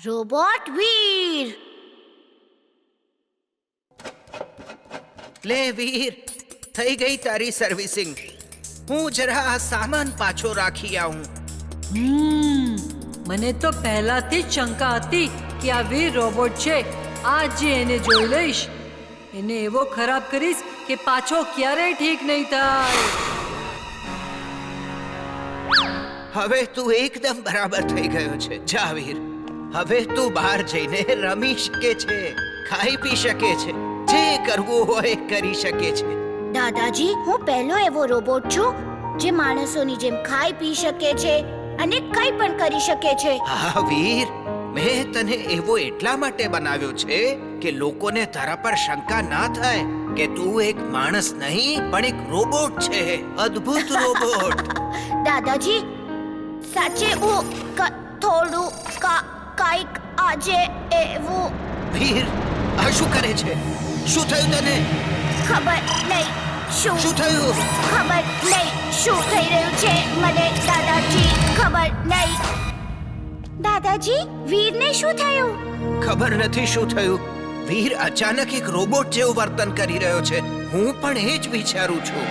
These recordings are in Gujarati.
રોબોટ વીર. લે વીર, થઈ ગઈ તારી સર્વિસિંગ. હું જરા આ સામાન પાછો રાખી આવું. મને તો પહેલાથી જ શંકા હતી કે આ વીર રોબોટ છે. આજે એને જોઈ લઈશ. એને એવો ખરાબ કરીશ કે પાછો ક્યારેય ઠીક નહીં થાય. હવે તું એકદમ બરાબર થઈ ગયો છે. જા વીર, હવે તું બહાર જઈને રમી શકે છે, ખાઈ પી શકે છે, જે કરવું હોય કરી શકે છે. દાદાજી, હું પહેલો એવો રોબોટ છું જે માણસોની જેમ ખાઈ પી શકે છે અને કંઈ પણ કરી શકે છે. હા વીર, મેં તને એવો એટલા માટે બનાવ્યો છે કે લોકોને તારા પર શંકા ના થાય કે તું એક માણસ નહીં પણ એક રોબોટ છે. અદ્ભુત રોબોટ. દાદાજી, સાચે હું થોડું કાંઈક આજે એવું. વીર, આ શું કરે છે? શું થયું તને? ખબર નહીં શું થયું? ખબર નહીં શું થઈ રહ્યું છે મને. દાદાજી, ખબર નહીં. દાદાજી, વીરને શું થયું? ખબર નથી શું થયું. વીર અચાનક એક રોબોટ જેવું વર્તન કરી રહ્યો છે. હું પણ એ જ વિચારું છું.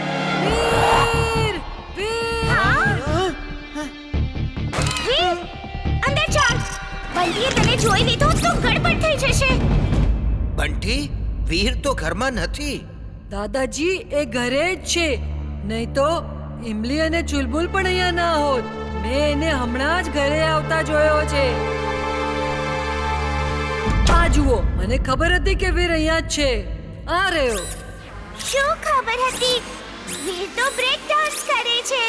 વીર! વીર! વીર, અંદર ચાલ. બંટીએ તને જોઈ લીધો તો ગડબડ થઈ જશે. બંટી, વીર તો ઘરમાં નથી. દાદાજી, એ ઘરે જ છે. નહીં તો ઇમલી અને ચુલબુલ પણ અહીંયા ના હોત. મેં એને હમણાં જ ઘરે આવતા જોયો છે. આ જુઓ, મને ખબર હતી કે વીર અહીંયા જ છે. આ રહ્યો. શું ખબર હતી? વીર તો બ્રેક ડાન્સ કરે છે.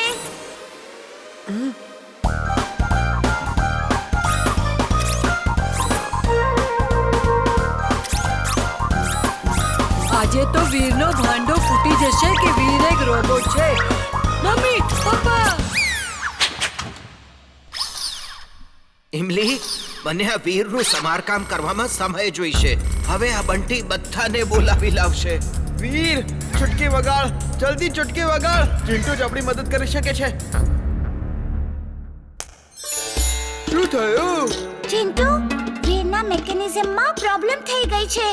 આજે તો વીરનો ભાંડો ફૂટી જશે કે વીર એક રોબોટ છે. મમ્મી, પપ્પા! ઇમલી, મને આ વીરનું સમારકામ કરવામાં સમય જોઈશે. હવે આ બંટી બધાને બોલાવી લાવશે. વીર, ચુટકી વગાડ, જલ્દી ચુટકી વગાડ. ચિંટુ જ આપણી મદદ કરી શકે છે. શું થયું? ચિંટુ, વીરના મિકેનિઝમમાં પ્રોબ્લેમ થઈ ગઈ છે.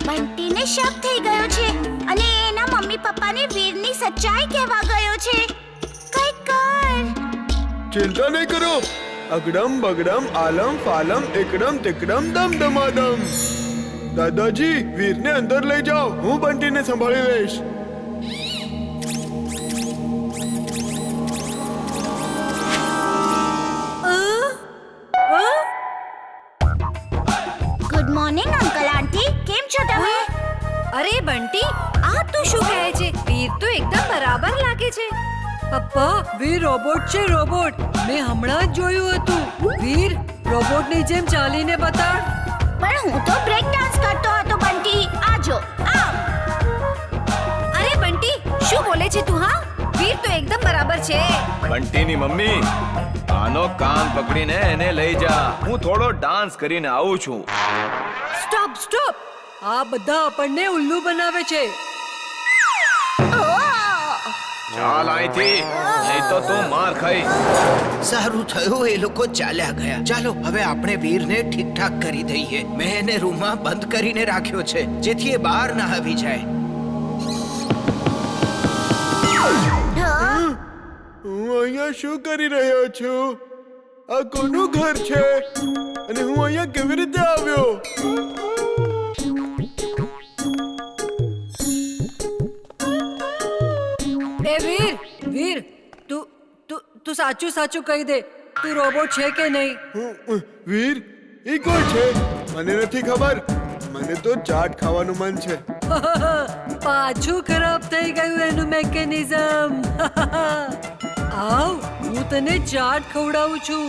બંટીને શક થઈ ગયો છે અને એના મમ્મી પપ્પાને વીરની સચ્ચાઈ કહેવા ગયો છે. કંઈક કર. ચિંતા નહીં કરો. અગડમ બગડમ આલમ ફાલમ એકડમ તિકડમ દમ દમાદમ. દાદાજી, વીરને અંદર લઈ જાઓ. હું બંટીને સંભાળી લઈશ. ગુડ મોર્નિંગ અંકલ આંટી, કેમ છો તમે? અરે બંટી, આ તું શું કહે છે? વીર તો એકદમ બરાબર લાગે છે. પપ્પા, વીર રોબોટ છે, રોબોટ. મેં હમણાં જ જોયું હતું. વીર, રોબોટની જેમ ચાલીને બતાડ. પણ હું તો બ્રેક ડાન્સ કરતો હતો બંટી. આ જો, આમ. અરે બંટી, શું બોલે છે તું? હા, વીર તો એકદમ બરાબર છે. બંટીની મમ્મી, આનો કાન પકડીને એને લઈ જા. હું થોડો ડાન્સ કરીને આવું છું. Stop, stop! આ બધા આપણને ઉલ્લુ બનાવે છે. ચાલ અહીંથી, નહીં તો તું માર ખાઈ. સારું થયું એ લોકો ચાલ્યા ગયા. ચાલો હવે આપણે વીરને ઠીકઠાક કરી દઈએ. મેં એને રૂમમાં બંધ કરીને રાખ્યો છે જેથી એ બહાર ના આવી જાય. હું અહીંયા શું કરી રહ્યો છું? આ કોનું ઘર છે અને હું અહીંયા કેવી રીતે આવ્યો? એ વીર, વીર, તું સાચું સાચું કહી દે. તું રોબોટ છે કે નહીં? વીર, એ કોણ છે? મને નથી ખબર. મને તો ચાટ ખાવાનું મન છે. પાછું ખરાબ થઈ ગયું એનું મેકેનિઝમ. આવ, હું તને ચાટ ખવડાવું છું.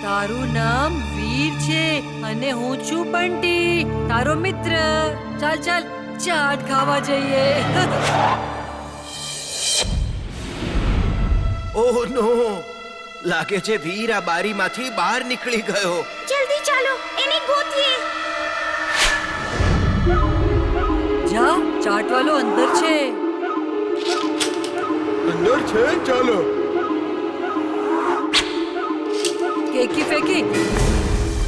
તારું નામ વીર છે અને હું છું બંટી, તારો મિત્ર. ચાલ ચાલ, ચાટ ખાવા જઈએ. ઓહ નો, લાગે છે વીર આ બારીમાંથી બહાર નીકળી ગયો. જલ્દી ચાલો, એને ગોતીએ. જા, ચાટવાલો અંદર છે. અંદર છે? ચાલો. કેકી ફેંકી.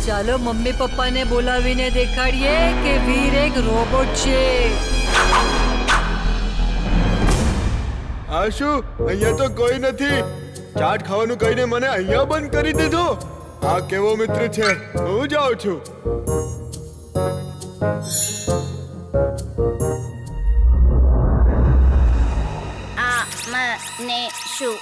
ચાલો મમ્મી પપ્પાને બોલાવીને દેખાડીએ કે વીર એક રોબોટ છે. આ શું? અહીંયા તો કોઈ નથી. ચાટ ખાવાનું કહીને મને અહીંયા બંધ કરી દીધો. આ કેવો મિત્ર છે? હું જાઉં છું. આ મને શું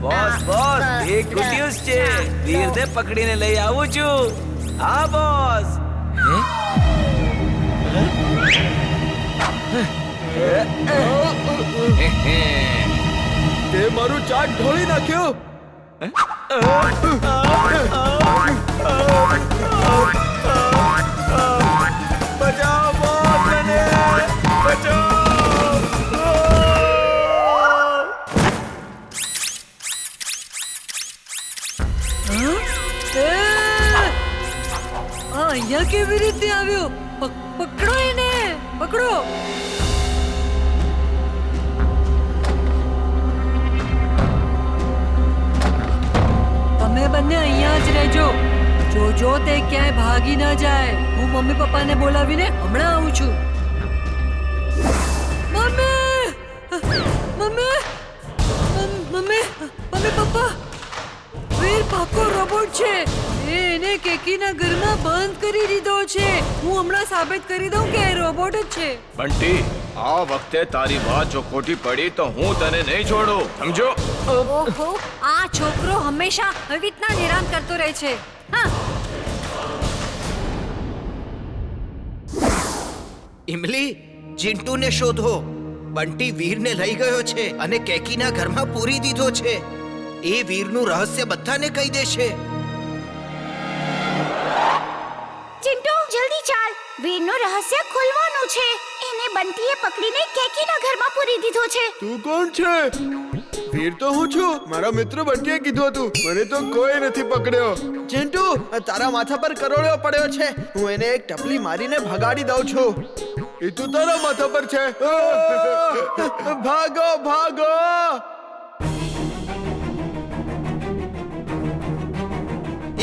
બોસ બોસ એક ગુડ ન્યૂઝ છે. વીરને પકડીને લઈ આવું છું. હા બોસ. તે મારું ચાટ ઢોળી નાખ્યો. બચાવો બોસ, મને બચાવો. અહીંયા કેવી રીતે આવ્યો? પકડો એને, પકડો. તમે બંને અહીંયા જ રહેજો. જોજો તે ક્યાંય ભાગી ના જાય. હું મમ્મી પપ્પાને બોલાવીને હમણાં આવું છું. Mummy, mummy, mummy, mummy papa, વીર પાકો રોબોટ છે. એને કેકીના ઘરમાં બંધ કરી દીધો છે. હું હમણાં સાબિત કરી દઉં કે એ રોબોટ જ છે. બંટી, આ વખતે તારી વાત જો ખોટી પડી તો હું તને નહીં છોડું, સમજો? ઓહો, આ છોકરો હંમેશા આવી રીતના હેરાન કરતો રહે છે. હા, ઇમલી, ચિંટુને શોધો. બંટી વીરને લઈ ગયો છે અને કેકીના ઘરમાં પૂરી દીધો છે. એ વીરનું રહસ્ય બધાને કહી દેશે. ચિંટુ જલ્દી ચાલ, વીરનું રહસ્ય ખોલવાનું છે. એને બંટીએ પકડીને કેકીના ઘરમાં પૂરી દીધો છે. તું કોણ છે? વીર તો હું છું. મારા મિત્ર બંટીએ કીધું હતું. મને તો કોઈ નથી પકડ્યો. ચિંટુ, તારા માથા પર કરોળિયો પડ્યો છે. હું એને એક ટપલી મારીને ભગાડી દઉં છું. એ તો તારા માથા પર છે. ભાગો ભાગો.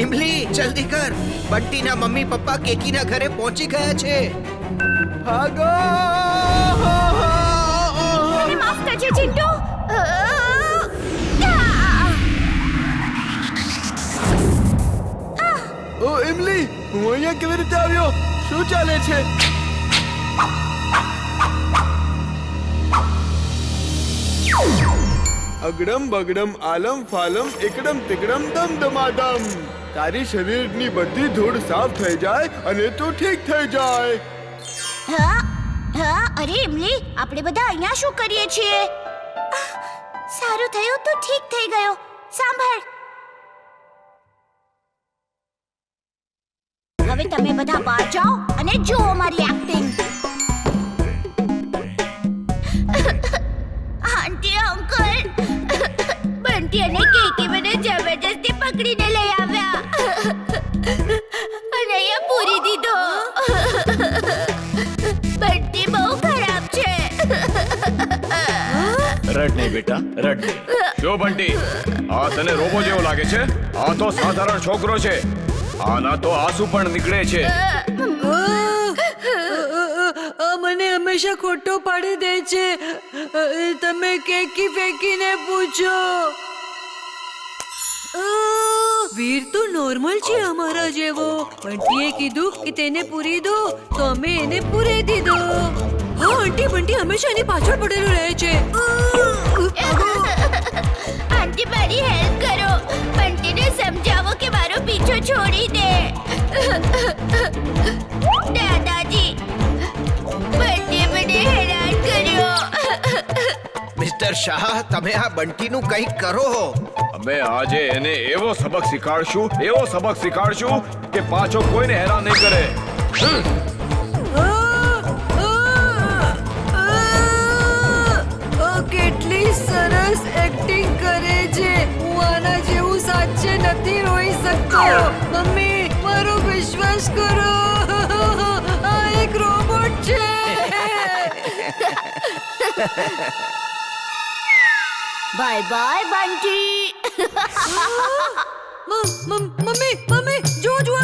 ઇમલી, જલ્દી કર. બંટીના મમ્મી પપ્પા કેકીના ઘરે પહોંચી ગયા છે. ભાગો. મને માફ કરજે ચિંટુ. ઓ ઇમલી, હું અહીંયા કેવી રીતે આવ્યો? શું ચાલે છે? અગડમ બગડમ આલમ ફાલમ એકડમ તિકડમ દમ દમાદમ. તારી શરીરની બધી ધૂળ સાફ થઈ જાય અને તું ઠીક થઈ જાય. હા હા, અરે ઇમલી, આપણે બધા અહીંયા શું કરીએ છીએ? સારું થયું, તું ઠીક થઈ ગયો. સાંભળ, હવે તમે બધા બહાર જાઓ અને જુઓ મારી એક્ટિંગ. આંટી, અંકલ, બંટી અને કેકી મને જબરજસ્તી પકડીને લઈ આવ્યા અને અહીંયા પૂરી દીધો. બંટી બહુ ખરાબ છે. રડ નહીં બેટા, રડ નહીં. જો બંટી, આ તને રોબો જેવો લાગે છે? આ તો સાધારણ છોકરો છે. આના તો આંસુ પણ નીકળે છે. મને હંમેશા ખોટો પાડી દે છે. તમે કેકી ફેંકીને પૂછો. વીર તો નોર્મલ છે, અમારા જેવો. બંટીએ કીધું કે તેને પૂરી દો તો અમે એને પૂરી દીધો. હા આંટી, બંટી હંમેશા એની પાછળ પડેલું રહે છે. આંટી, મારી હેલ્પ કરો. બંટીને સમજાવો કે મારો પીછો છોડી દે. દાદાજી, બંટીએ મને હેરાન કર્યો. મિસ્ટર શાહ, તમે આ બંટીનું કંઈક કરો. અમે આજે એને એવો સબક શીખાડશું કે પાછો કોઈને હેરાન નહીં કરે. કેટલી સરસ એક્ટિંગ કરે છે. હું આના જેવું સાચે નથી રોઈ શકતો. મમ્મી, મારો વિશ્વાસ કરો. આ એક રોબોટ છે. Bye bye Bunty mummy mummy જો જો